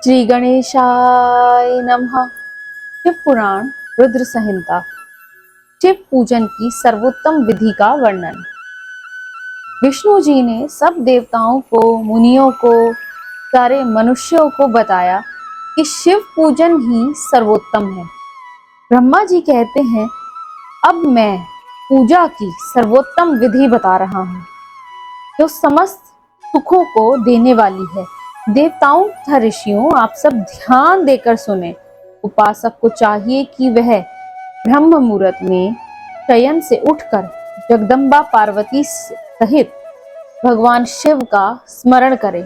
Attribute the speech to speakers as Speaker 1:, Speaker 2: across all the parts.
Speaker 1: श्री गणेशाय नमः। शिव पुराण रुद्र संहिता। शिव पूजन की सर्वोत्तम विधि का वर्णन। विष्णु जी ने सब देवताओं को, मुनियों को, सारे मनुष्यों को बताया कि शिव पूजन ही सर्वोत्तम है। ब्रह्मा जी कहते हैं, अब मैं पूजा की सर्वोत्तम विधि बता रहा हूँ जो समस्त सुखों को देने वाली है। देवताओं तथा ऋषियों, आप सब ध्यान देकर सुने। उपासक को चाहिए कि वह ब्रह्म मुहूर्त में शयन से उठकर जगदम्बा पार्वती सहित भगवान शिव का स्मरण करे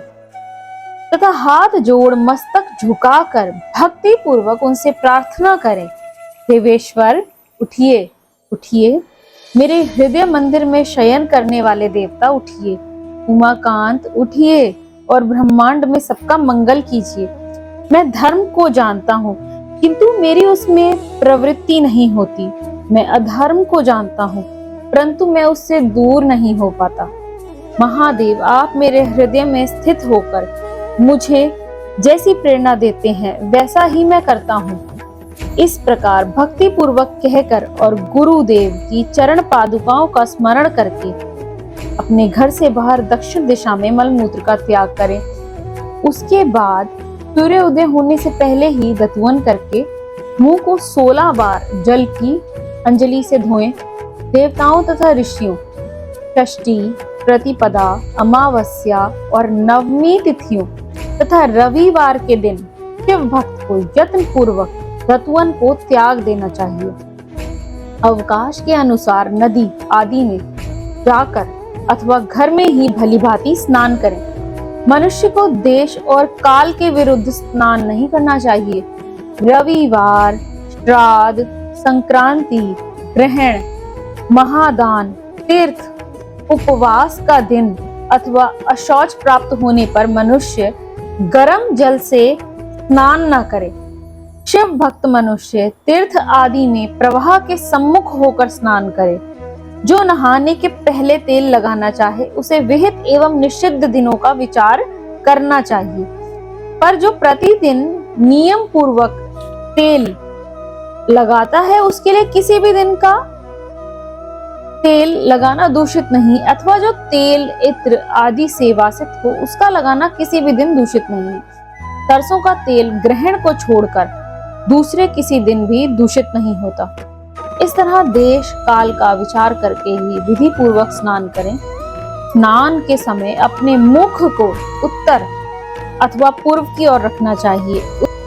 Speaker 1: तथा हाथ जोड़ मस्तक झुकाकर भक्ति पूर्वक उनसे प्रार्थना करे। देवेश्वर उठिए, उठिए, मेरे हृदय मंदिर में शयन करने वाले देवता उठिए। उमाकांत उठिए और ब्रह्मांड में सबका मंगल कीजिए। मैं धर्म को जानता हूँ, किंतु मेरी उसमें प्रवृत्ति नहीं होती। मैं अधर्म को जानता हूँ, परंतु मैं उससे दूर नहीं हो पाता। महादेव, आप मेरे हृदय में स्थित होकर मुझे जैसी प्रेरणा देते हैं वैसा ही मैं करता हूँ। इस प्रकार भक्ति पूर्वक कहकर और गुरुदेव की चरण पादुकाओं का स्मरण करके अपने घर से बाहर दक्षिण दिशा में मलमूत्र का त्याग करें। उसके बाद सूर्य उदय होने से पहले ही दतवन करके मुंह को 16 बार जल की अंजलि से धोएं। देवताओं तथा ऋषियों, षष्ठी, प्रतिपदा, अमावस्या और नवमी तिथियों तथा रविवार के दिन शिव भक्त को यत्न पूर्वक दतवन को त्याग देना चाहिए। अवकाश के अनुसार नदी आदि में जाकर अथवा घर में ही भलीभांति स्नान करें। मनुष्य को देश और काल के विरुद्ध स्नान नहीं करना चाहिए। रविवार, श्राद्ध, संक्रांति, ग्रहण, महादान, तीर्थ, उपवास का दिन अथवा अशौच प्राप्त होने पर मनुष्य गर्म जल से स्नान न करे। शिव भक्त मनुष्य तीर्थ आदि में प्रवाह के सम्मुख होकर स्नान करे। जो नहाने के पहले तेल लगाना चाहे उसे विहित एवं निषिद्ध दिनों का विचार करना चाहिए, पर जो प्रतिदिन नियम पूर्वक तेल लगाता है उसके लिए किसी भी दिन का तेल लगाना दूषित नहीं, अथवा जो तेल, इत्र आदि से वासित हो उसका लगाना किसी भी दिन दूषित नहीं। सरसों का तेल ग्रहण को छोड़कर दूसरे किसी दिन भी दूषित नहीं होता। इस तरह देश काल का विचार करके ही विधि पूर्वक स्नान करें। स्नान के समय अपने मुख को उत्तर अथवा पूर्व की ओर रखना चाहिए।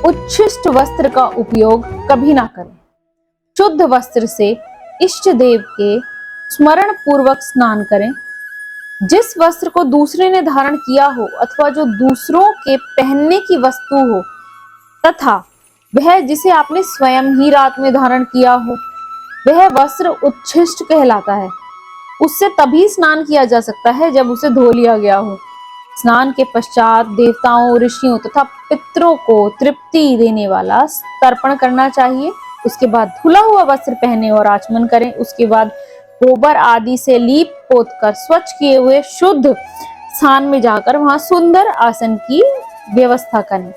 Speaker 1: उच्छिष्ट वस्त्र का उपयोग कभी ना करें। शुद्ध वस्त्र से इष्ट देव के स्मरण पूर्वक स्नान करें। जिस वस्त्र को दूसरे ने धारण किया हो अथवा जो दूसरों के पहनने की वस्तु हो तथा वह जिसे आपने स्वयं ही रात में धारण किया हो, वह वस्त्र उच्छिष्ट कहलाता है। उससे तभी स्नान किया जा सकता है जब उसे धो लिया गया हो। स्नान के पश्चात देवताओं, ऋषियों तथा पितरों को तृप्ति देने वाला तर्पण करना चाहिए। उसके बाद धुला हुआ वस्त्र पहने और आचमन करें। उसके बाद गोबर आदि से लीप पोत कर स्वच्छ किए हुए शुद्ध स्थान में जाकर वहां सुंदर आसन की व्यवस्था करें।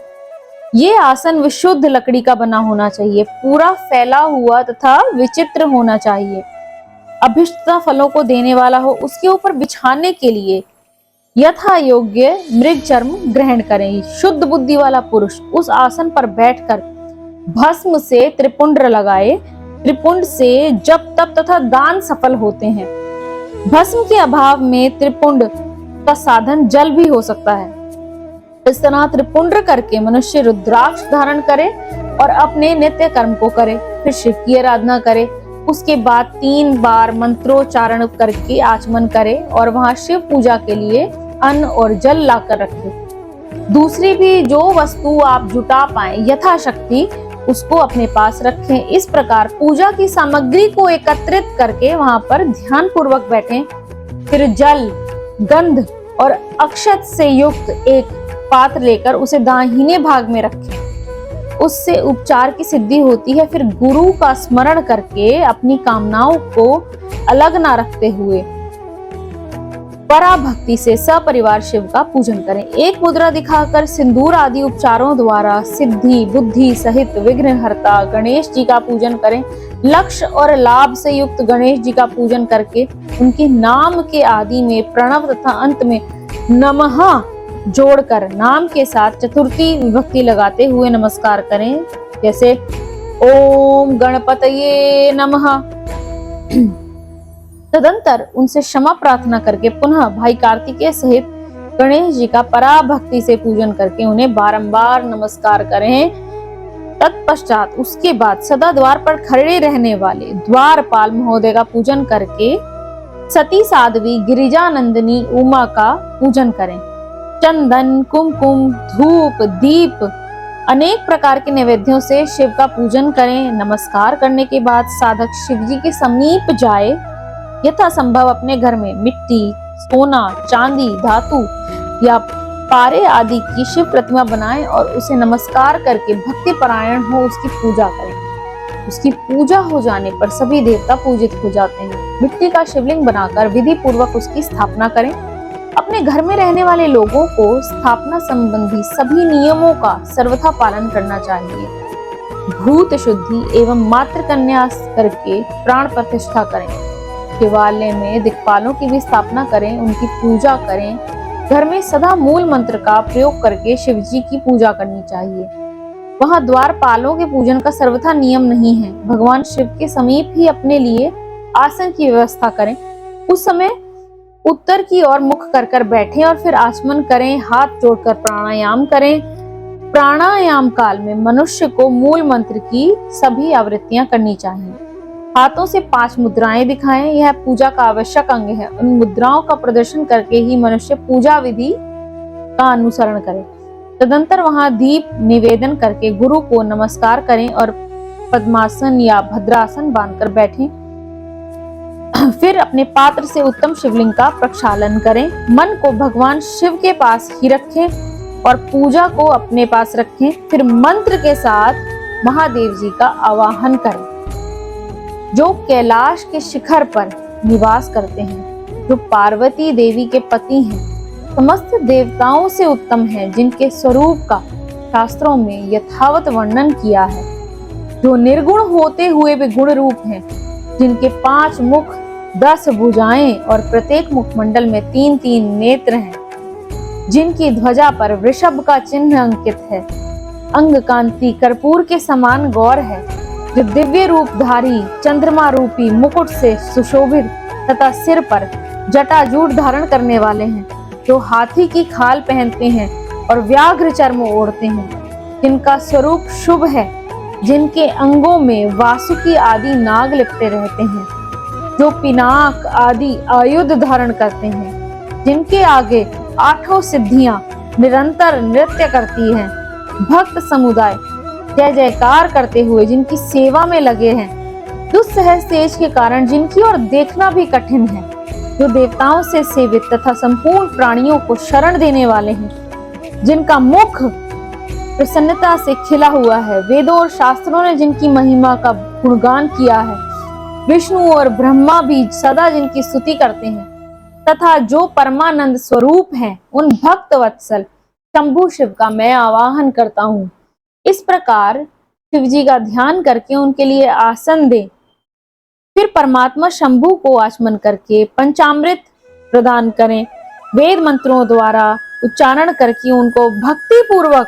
Speaker 1: ये आसन विशुद्ध लकड़ी का बना होना चाहिए, पूरा फैला हुआ तथा विचित्र होना चाहिए। अभिष्टता फलों को देने वाला हो। उसके ऊपर बिछाने के लिए यथा योग्य मृग चर्म ग्रहण करें। शुद्ध बुद्धि वाला पुरुष उस आसन पर बैठकर भस्म से त्रिपुंड लगाए। त्रिपुंड से जप तप तथा दान सफल होते हैं। भस्म के अभाव में त्रिपुंड का साधन जल भी हो सकता है। इस तरह त्रिपुंड करके मनुष्य रुद्राक्ष धारण करे और अपने नित्य कर्म को करे। फिर शिव की आराधना करे। उसके बाद 3 बार मंत्रोच्चारण करके आचमन करे और वहां शिव पूजा के लिए अन्न और जल लाकर रखे। दूसरी भी जो वस्तु आप जुटा पाए यथाशक्ति उसको अपने पास रखें। इस प्रकार पूजा की सामग्री को एकत्रित करके वहां पर ध्यान पूर्वक बैठें। फिर जल, गंध और अक्षत से युक्त एक पात्र लेकर उसे दाहिने भाग में रखें। उससे उपचार की सिद्धि होती है। फिर गुरु का स्मरण करके अपनी कामनाओं को अलग ना रखते हुए पराभक्ति से सपरिवार शिव का पूजन करें। एक मुद्रा दिखाकर सिंदूर आदि उपचारों द्वारा सिद्धि बुद्धि सहित विघ्नहर्ता गणेश जी का पूजन करें। लक्ष्य और लाभ से युक्त गणेश जी का पूजन करके उनके नाम के आदि में प्रणव तथा अंत में नमः जोड़कर नाम के साथ चतुर्थी विभक्ति लगाते हुए नमस्कार करें, जैसे ओम गणपतये नमः। तदंतर उनसे क्षमा प्रार्थना करके पुनः भाई कार्तिकेय सहित गणेश जी का पराभक्ति से पूजन करके उन्हें बारंबार नमस्कार करें। तत्पश्चात उसके बाद सदा द्वार पर खड़े रहने वाले द्वारपाल महोदय का पूजन करके सती साध्वी गिरिजानंदिनी उमा का पूजन करें। चंदन कुमकुम धूप दीप अनेक प्रकार के नैवेद्यों से शिव का पूजन करें। नमस्कार करने के बाद साधक शिव जी के समीप जाए, यथा संभव अपने घर में मिट्टी सोना चांदी धातु या पारे आदि की शिव प्रतिमा बनाएं और उसे नमस्कार करके भक्ति परायण हो उसकी पूजा करें। उसकी पूजा हो जाने पर सभी देवता पूजित हो जाते हैं। मिट्टी का शिवलिंग बनाकर विधि पूर्वक उसकी स्थापना करें। अपने घर में रहने वाले लोगों को स्थापना संबंधी सभी नियमों का सर्वथा पालन करना चाहिए। भूत शुद्धि एवं मातृ कन्या करके प्राण प्रतिष्ठा करें। शिवालय में दिक्पालों की भी स्थापना करें, उनकी पूजा करें। घर में सदा मूल मंत्र का प्रयोग करके शिव जी की पूजा करनी चाहिए। वहां द्वारपालों के पूजन का सर्वथा नियम नहीं है। भगवान शिव के समीप ही अपने लिए आसन की व्यवस्था करें। उस समय उत्तर की ओर मुख कर बैठें और फिर आचमन करें। हाथ जोड़कर प्राणायाम करें। प्राणायाम काल में मनुष्य को मूल मंत्र की सभी आवृत्तियां करनी चाहिए। हाथों से 5 मुद्राएं दिखाएं, यह पूजा का आवश्यक अंग है। उन मुद्राओं का प्रदर्शन करके ही मनुष्य पूजा विधि का अनुसरण करे। तदंतर वहां दीप निवेदन करके गुरु को नमस्कार करें और पद्मासन या भद्रासन बांधकर बैठें। फिर अपने पात्र से उत्तम शिवलिंग का प्रक्षालन करें। मन को भगवान शिव के पास ही रखें और पूजा को अपने पास रखें। फिर मंत्र के साथ महादेव जी का आवाहन करें, जो कैलाश के शिखर पर निवास करते हैं, जो पार्वती देवी के पति हैं, समस्त देवताओं से उत्तम हैं, जिनके स्वरूप का शास्त्रों में यथावत वर्णन किया है, जो निर्गुण होते हुए भी गुण रूप हैं, जिनके 5 मुख 10 भुजाएं और प्रत्येक मुखमंडल में 3-3 नेत्र हैं, जिनकी ध्वजा पर वृषभ का चिन्ह अंकित है, अंग कांति कर्पूर के समान गौर है, जो दिव्य रूपधारी चंद्रमा रूपी मुकुट से सुशोभित तथा सिर पर जटाजूट धारण करने वाले हैं, जो हाथी की खाल पहनते हैं और व्याघ्र चर्म ओढ़ते हैं, जिनका स्वरूप शुभ है, जिनके अंगों में वासुकी आदि नाग लिपटे रहते हैं, जो पिनाक आदि आयुध धारण करते हैं, जिनके आगे 8 सिद्धियां निरंतर नृत्य करती हैं, भक्त समुदाय जय जयकार करते हुए जिनकी सेवा में लगे हैं, दुस्सह तेज के कारण जिनकी ओर देखना भी कठिन है, जो देवताओं से सेवित तथा संपूर्ण प्राणियों को शरण देने वाले हैं, जिनका मुख प्रसन्नता से खिला हुआ है, वेदों और शास्त्रों ने जिनकी महिमा का गुणगान किया है, विष्णु और ब्रह्मा भी सदा जिनकी स्तुति करते हैं, तथा जो परमानंद स्वरूप हैं, उन भक्त वत्सल शंभु शिव का मैं आवाहन करता हूँ। इस प्रकार शिव जी का ध्यान करके उनके लिए आसन दें। फिर परमात्मा शंभु को आचमन करके पंचामृत प्रदान करें। वेद मंत्रों द्वारा उच्चारण करके उनको भक्ति पूर्वक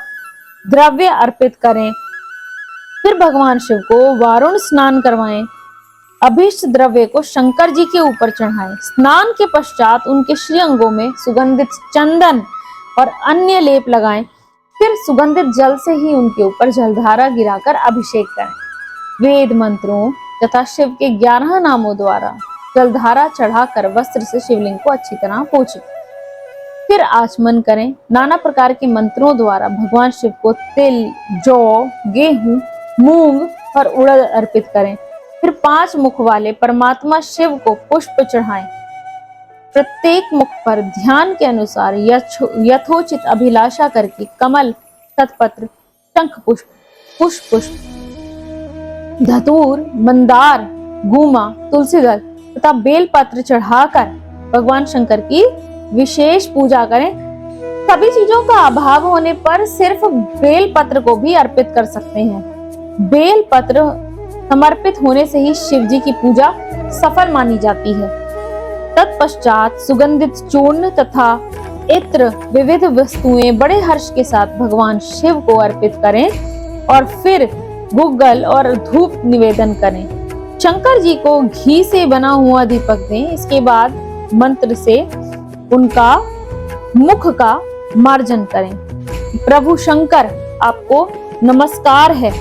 Speaker 1: द्रव्य अर्पित करें। फिर भगवान शिव को वारुण स्नान करवाएं। अभीष्ट द्रव्य को शंकर जी के ऊपर चढ़ाएं। स्नान के पश्चात उनके श्री अंगों में सुगंधित चंदन और अन्य लेप लगाएं। फिर सुगंधित जल से ही उनके ऊपर जलधारा गिराकर अभिषेक करें। वेद मंत्रों तथा शिव के 11 नामों द्वारा जलधारा चढ़ाकर वस्त्र से शिवलिंग को अच्छी तरह पोंछें। फिर आचमन करें। नाना प्रकार के मंत्रों द्वारा भगवान शिव को तिल, जौ, गेहूं, मूंग और उड़द अर्पित करें। फिर 5 मुख वाले परमात्मा शिव को पुष्प चढ़ाएं। प्रत्येक मुख पर ध्यान के अनुसार यथोचित अभिलाषा करके कमल, तत्पत्र, शंख पुष्प, पुष्प पुष्प, धतूर, मंदार, गुमा, तुलसी दल तथा बेल पत्र चढ़ाकर भगवान शंकर की विशेष पूजा करें। सभी चीजों का अभाव होने पर सिर्फ बेल पत्र को भी अर्पित कर सकते हैं। बेल पत्र समर्पित होने से ही शिव जी की पूजा सफल मानी जाती है। तत्पश्चात सुगंधित चूर्ण तथा इत्र विविध वस्तुएं बड़े हर्ष के साथ भगवान शिव को अर्पित करें और फिर गुग्गल और धूप निवेदन करें। शंकर जी को घी से बना हुआ दीपक दें। इसके बाद मंत्र से उनका मुख का मार्जन करें। प्रभु शंकर, आपको नमस्कार है।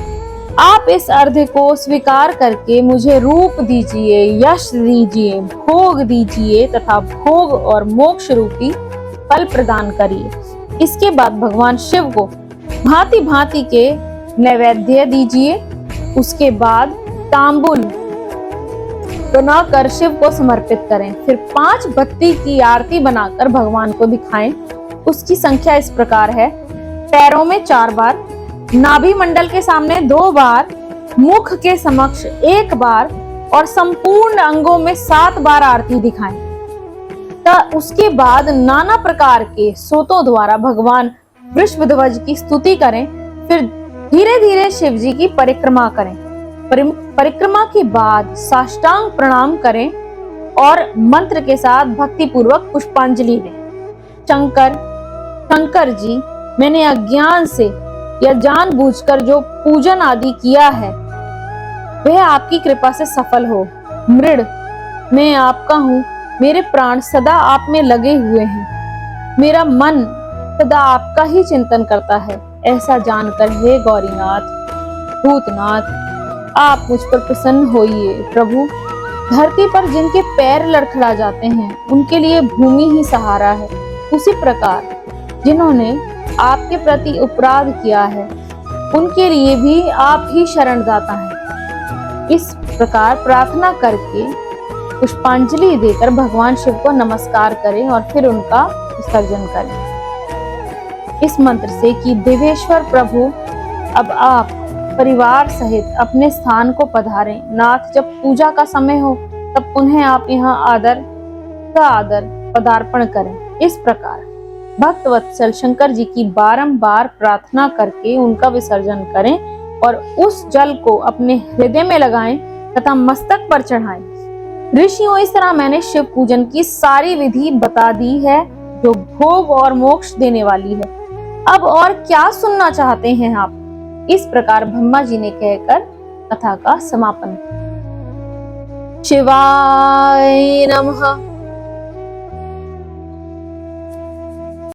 Speaker 1: आप इस अर्घ्य को स्वीकार करके मुझे रूप दीजिए, यश दीजिए, भोग दीजिए तथा भोग और मोक्ष रूपी फल प्रदान करिए। इसके बाद भगवान शिव को भांति भांति के नैवेद्य दीजिए। उसके बाद तांबुल बनाकर शिव को समर्पित करें। फिर 5 बत्ती की आरती बनाकर भगवान को दिखाएं। उसकी संख्या इस प्रकार है: पैरों में 4 बार, नाभि मंडल के सामने 2 बार, मुख के समक्ष 1 बार और संपूर्ण अंगों में 7 बार आरती दिखाएं। उसके बाद नाना प्रकार के सोतों द्वारा भगवान वृषभध्वज की स्तुति करें। फिर धीरे धीरे शिव जी की परिक्रमा करें। परिक्रमा के बाद साष्टांग प्रणाम करें और मंत्र के साथ भक्ति पूर्वक पुष्पांजलि दें। शंकर जी, मैंने अज्ञान से या जानबूझकर जो पूजन आदि किया है वह आपकी कृपा से सफल हो। मृड, मैं आपका हूँ। मेरे प्राण सदा आप में लगे हुए हैं। मेरा मन सदा आपका ही चिंतन करता है। ऐसा जानकर हे गौरीनाथ, भूतनाथ, आप मुझ पर प्रसन्न होइए। प्रभु, धरती पर जिनके पैर लड़खड़ा जाते हैं उनके लिए भूमि ही सहारा है। उसी प्रकार जिन्होंने आपके प्रति अपराध किया है उनके लिए भी आप ही शरणदाता हैं। इस प्रकार प्रार्थना करके पुष्पांजलि देकर भगवान शिव को नमस्कार करें और फिर उनका विसर्जन करें इस मंत्र से कि देवेश्वर प्रभु, अब आप परिवार सहित अपने स्थान को पधारें। नाथ, जब पूजा का समय हो तब पुनः आप यहाँ आदर पदार्पण करें। इस प्रकार भक्त वत्सल शंकर जी की बारंबार प्रार्थना करके उनका विसर्जन करें और उस जल को अपने हृदय में लगाएं तथा मस्तक पर चढ़ाएं। ऋषियों, इस तरह मैंने शिव पूजन की सारी विधि बता दी है जो भोग और मोक्ष देने वाली है। अब और क्या सुनना चाहते हैं आप? इस प्रकार ब्रह्मा जी ने कहकर कथा का समापन। शिवाय नमः।